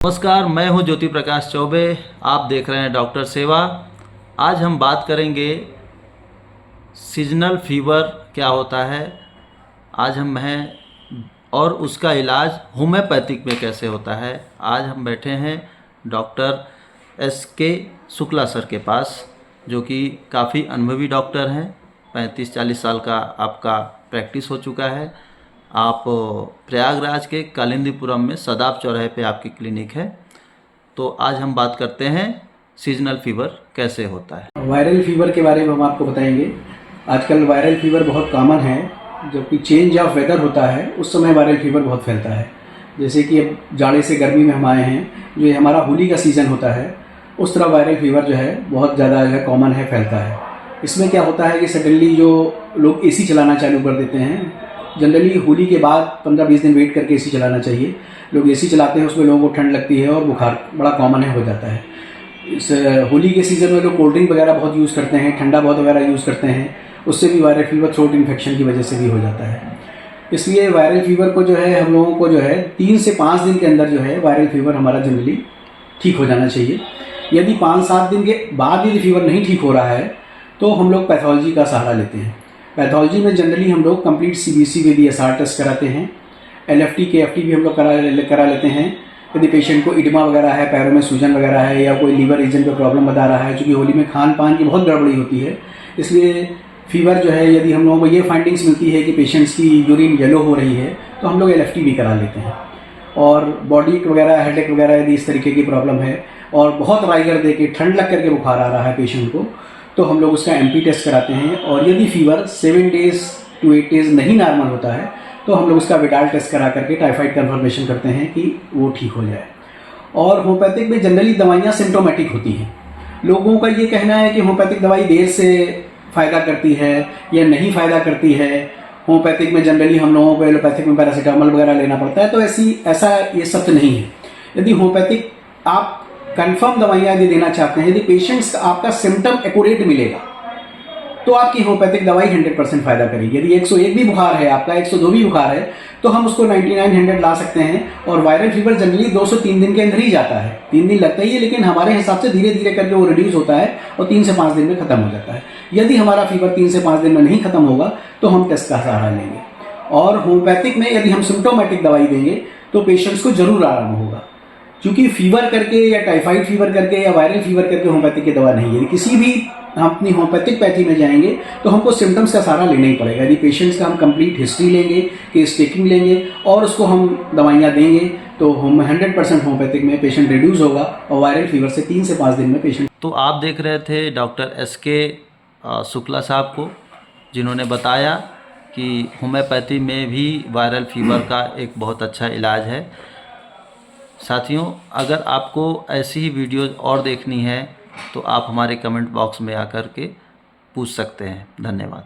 नमस्कार, मैं हूं ज्योति प्रकाश चौबे। आप देख रहे हैं डॉक्टर सेवा। आज हम बात करेंगे सीजनल फीवर क्या होता है। आज हम हैं और उसका इलाज होम्योपैथिक में कैसे होता है। आज हम बैठे हैं डॉक्टर SK शुक्ला सर के पास, जो कि काफ़ी अनुभवी डॉक्टर हैं। 35-40 साल का आपका प्रैक्टिस हो चुका है। आप प्रयागराज के कालिंदीपुरम में सदाब चौराहे पे आपकी क्लिनिक है। तो आज हम बात करते हैं सीजनल फीवर कैसे होता है। वायरल फीवर के बारे में हम आपको बताएंगे। आजकल वायरल फीवर बहुत कॉमन है। जब कि चेंज ऑफ वेदर होता है उस समय वायरल फीवर बहुत फैलता है। जैसे कि अब जाड़े से गर्मी में हम आए हैं, जो ये हमारा होली का सीज़न होता है, उस तरह वायरल फीवर जो है बहुत ज़्यादा जो है कॉमन है, फैलता है। इसमें क्या होता है कि सडनली जो लोग AC चलाना चालू कर देते हैं। जनरली होली के बाद 15-20 दिन वेट करके AC चलाना चाहिए। लोग AC चलाते हैं, उसमें लोगों को ठंड लगती है और बुखार बड़ा कॉमन है, हो जाता है। इस होली के सीज़न में लोग कोल्ड ड्रिंक वगैरह बहुत यूज़ करते हैं, ठंडा बहुत वगैरह यूज़ करते हैं, उससे भी वायरल फीवर थ्रोट इन्फेक्शन की वजह से भी हो जाता है। इसलिए वायरल फीवर को जो है हम लोगों को जो है 3 से 5 दिन के अंदर जो है वायरल फीवर हमारा जनरली ठीक हो जाना चाहिए। यदि 5-7 दिन के बाद यदि फीवर नहीं ठीक हो रहा है तो हम लोग पैथोलॉजी का सहारा लेते हैं। पैथोलॉजी में जनरली हम लोग complete CBC with ESR test कराते हैं। LFT KFT भी हम लोग करा लेते हैं। यदि पेशेंट को इडमा वगैरह है, पैरों में सूजन वगैरह है, या कोई लीवर रीजन पे प्रॉब्लम बता रहा है, क्योंकि होली में खान पान की बहुत गड़बड़ी होती है, इसलिए फीवर जो है यदि हम लोगों को ये फाइंडिंग्स मिलती है कि पेशेंट्स की यूरिन येलो हो रही है तो हम लोग LFT भी करा लेते हैं। और बॉडी वगैरह, हेडेक वगैरह यदि इस तरीके की प्रॉब्लम है और बहुत राइगर दे के ठंड लग करके बुखार आ रहा है पेशेंट को, तो हम लोग उसका MP टेस्ट कराते हैं। और यदि फीवर 7 days to 8 days नहीं नॉर्मल होता है तो हम लोग उसका विडाल टेस्ट करा करके टाइफाइड कन्फर्मेशन करते हैं कि वो ठीक हो जाए। और होम्योपैथिक में जनरली दवाइयाँ सिम्टोमेटिक होती हैं। लोगों का ये कहना है कि होम्योपैथिक दवाई देर से फ़ायदा करती है या नहीं फ़ायदा करती है। होम्योपैथिक में जनरली हम लोगों को एलोपैथिक में पैरासीटामोल वगैरह लेना पड़ता है, तो ऐसा ये सत्य नहीं है। यदि होम्योपैथिक आप कंफर्म दवाइयाँ यदि देना चाहते हैं, यदि पेशेंट्स आपका सिम्टम एक्यूरेट मिलेगा तो आपकी होम्योपैथिक दवाई 100% फ़ायदा करेगी। यदि 101 भी बुखार है आपका, 102 भी बुखार है, तो हम उसको 99-100 ला सकते हैं। और वायरल फीवर जनरली 2 से 3 दिन के अंदर ही जाता है। 3 दिन लगता ही है, लेकिन हमारे हिसाब से धीरे धीरे करके वो रिड्यूस होता है और 3 से 5 दिन में ख़त्म हो जाता है। यदि हमारा फीवर 3 से 5 दिन में नहीं ख़त्म होगा तो हम टेस्ट का सहारा लेंगे। और होम्योपैथिक में यदि हम सिम्टोमेटिक दवाई देंगे तो पेशेंट्स को जरूर आराम होगा, क्योंकि फीवर करके या टाइफाइड फीवर करके या वायरल फीवर करके होम्योपैथिक की दवा नहीं है। किसी भी हम अपनी होम्योपैथिक पैथी में जाएंगे तो हमको सिम्टम्स का सहारा लेना ही पड़ेगा। यदि पेशेंट्स का हम कंप्लीट हिस्ट्री लेंगे, केस टेकिंग लेंगे और उसको हम दवाइयाँ देंगे तो हम 100% होम्योपैथिक में पेशेंट रिड्यूस होगा और वायरल फीवर से 3 से 5 दिन में पेशेंट। तो आप देख रहे थे डॉक्टर SK शुक्ला साहब को, जिन्होंने बताया कि होम्योपैथी में भी वायरल फीवर का एक बहुत अच्छा इलाज है। साथियों, अगर आपको ऐसी ही वीडियोज़ और देखनी है तो आप हमारे कमेंट बॉक्स में आकर के पूछ सकते हैं। धन्यवाद।